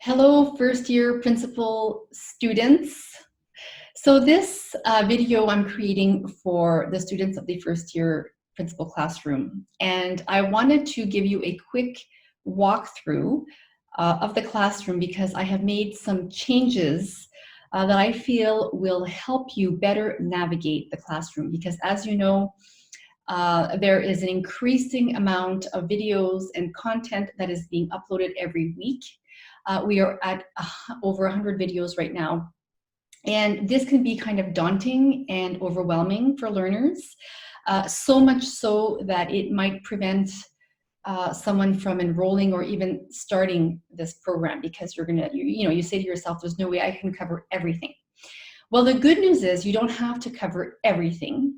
Hello, first year principal students. So this video I'm creating for the students of the first year principal classroom. And I wanted to give you a quick walkthrough of the classroom because I have made some changes that I feel will help you better navigate the classroom. Because as you know, there is an increasing amount of videos and content that is being uploaded every week. We are at over 100 videos right now. And this can be kind of daunting and overwhelming for learners, so much so that it might prevent someone from enrolling or even starting this program because you say to yourself, there's no way I can cover everything. Well, the good news is you don't have to cover everything.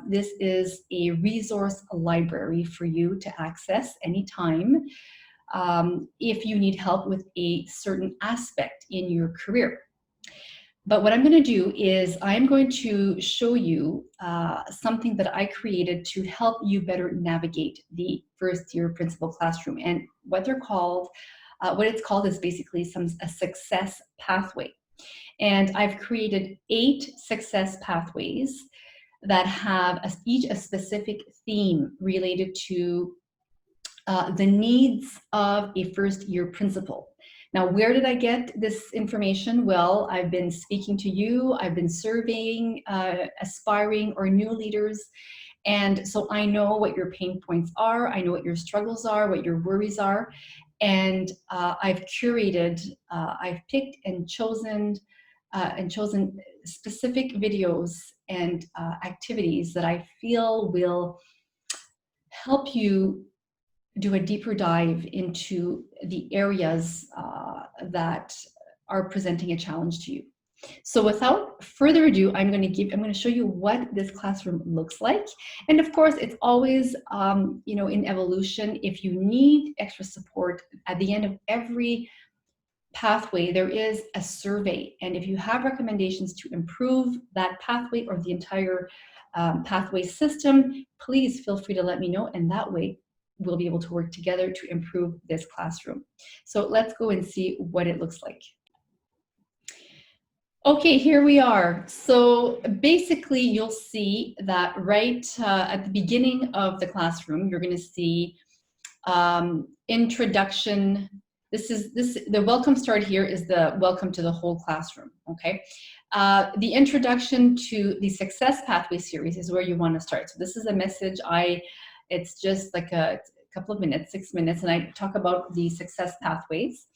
This is a resource library for you to access anytime if you need help with a certain aspect in your career. But what I'm going to do is I'm going to show you something that I created to help you better navigate the first year principal classroom. And what it's called is basically a success pathway. And I've created 8 success pathways that have each a specific theme related to the needs of a first year principal. Now, where did I get this information? Well, I've been speaking to you, I've been surveying aspiring or new leaders, and so I know what your pain points are, I know what your struggles are, what your worries are, and I've curated, I've picked and chosen specific videos and activities that I feel will help you do a deeper dive into the areas that are presenting a challenge to you. So without further ado, I'm going to show you what this classroom looks like. And of course, it's always, in evolution. If you need extra support at the end of every pathway, there is a survey. And if you have recommendations to improve that pathway or the entire pathway system, please feel free to let me know. And that way, we'll be able to work together to improve this classroom. So let's go and see what it looks like. Okay, here we are. So basically, you'll see that right at the beginning of the classroom, you're going to see introduction. The welcome start here is the welcome to the whole classroom. Okay, the introduction to the success pathway series is where you want to start. So this is a message it's just like a couple of minutes, 6 minutes, and I talk about the success pathways,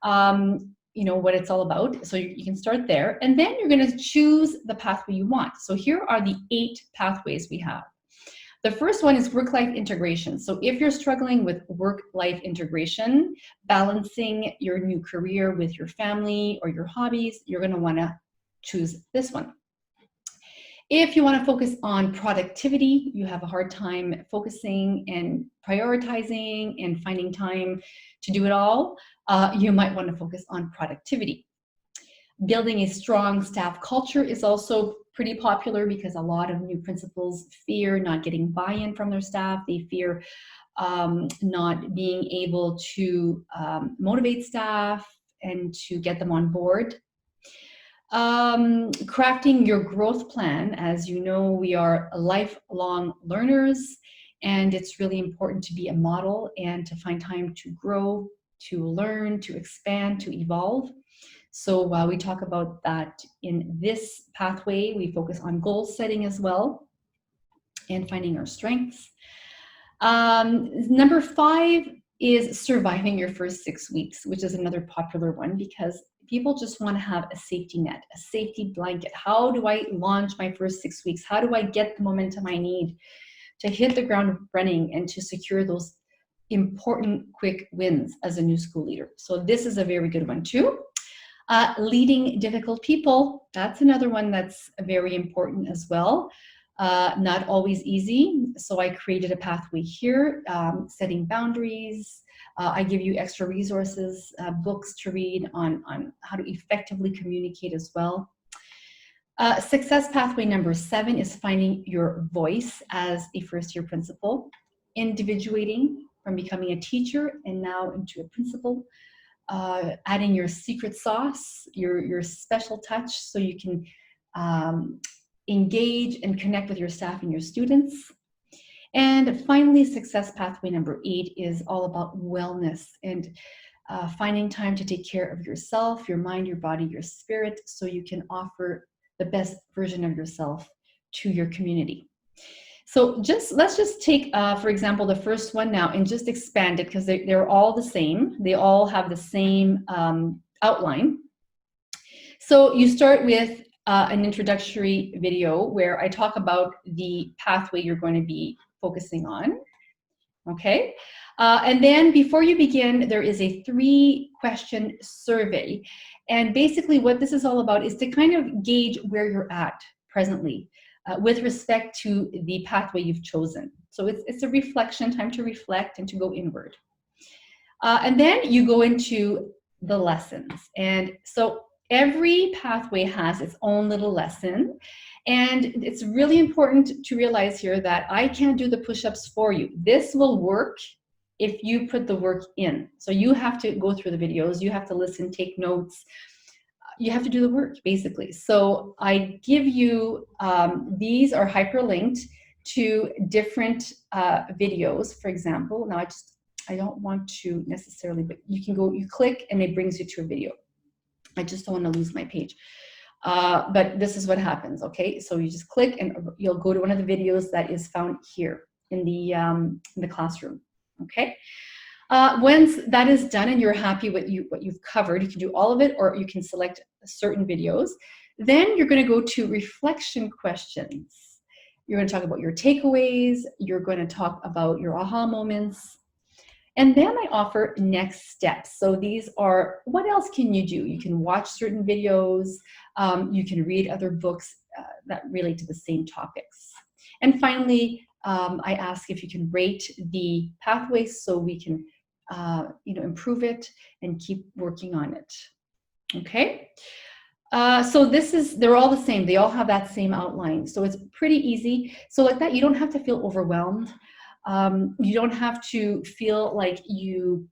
what it's all about. So you can start there, and then you're going to choose the pathway you want. So here are the 8 pathways we have. The first one is work-life integration. So if you're struggling with work-life integration, balancing your new career with your family or your hobbies, you're going to want to choose this one. If you want to focus on productivity, you have a hard time focusing and prioritizing and finding time to do it all, you might want to focus on productivity. Building a strong staff culture is also pretty popular because a lot of new principals fear not getting buy-in from their staff. They fear not being able to motivate staff and to get them on board. Crafting your growth plan. As you know, we are lifelong learners, and it's really important to be a model and to find time to grow, to learn, to expand, to evolve. So while we talk about that in this pathway, we focus on goal setting as well and finding our strengths. Number 5 is surviving your first 6 weeks, which is another popular one because people just want to have a safety net, a safety blanket. How do I launch my first 6 weeks? How do I get the momentum I need to hit the ground running and to secure those important quick wins as a new school leader? So this is a very good one too. Leading difficult people, that's another one that's very important as well. Not always easy. So I created a pathway here, setting boundaries. I give you extra resources, books to read on how to effectively communicate as well. Success pathway number 7 is finding your voice as a first-year principal, individuating from becoming a teacher and now into a principal. adding your secret sauce, your special touch, so you can engage and connect with your staff and your students. And finally, success pathway number 8 is all about wellness and finding time to take care of yourself, your mind, your body, your spirit, so you can offer the best version of yourself to your community. So let's just take, for example, the first one now and just expand it, because they're all the same. They all have the same outline. So you start with an introductory video where I talk about the pathway you're going to be focusing on. Okay, and then before you begin, there is a 3-question survey. And basically what this is all about is to kind of gauge where you're at presently with respect to the pathway you've chosen. So it's a reflection, time to reflect and to go inward. And then you go into the lessons. And so every pathway has its own little lesson. And it's really important to realize here that I can't do the push-ups for you. This will work if you put the work in. So you have to go through the videos, you have to listen, take notes, you have to do the work, basically. So I give you, these are hyperlinked to different videos, for example. Now I don't want to necessarily, but you can go, you click and it brings you to a video. I just don't want to lose my page. But this is what happens, okay? So you just click and you'll go to one of the videos that is found here in the classroom, okay? Once that is done and you're happy with what you've covered, you can do all of it or you can select certain videos. Then you're going to go to reflection questions. You're going to talk about your takeaways. You're going to talk about your aha moments. And then I offer next steps. So these are, what else can you do? You can watch certain videos. You can read other books that relate to the same topics. And finally, I ask if you can rate the pathways so we can improve it and keep working on it. Okay. So they're all the same. They all have that same outline. So it's pretty easy. So like that, you don't have to feel overwhelmed. You don't have to feel like you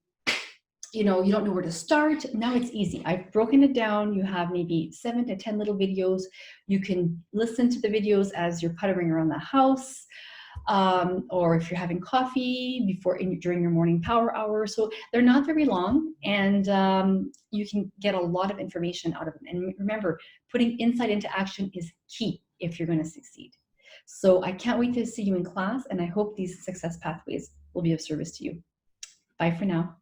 don't know where to start. Now it's easy. I've broken it down. You have maybe 7 to 10 little videos. You can listen to the videos as you're puttering around the house, or if you're having coffee during your morning power hour. So they're not very long, and you can get a lot of information out of them. And remember, putting insight into action is key if you're going to succeed. So I can't wait to see you in class, and I hope these success pathways will be of service to you. Bye for now.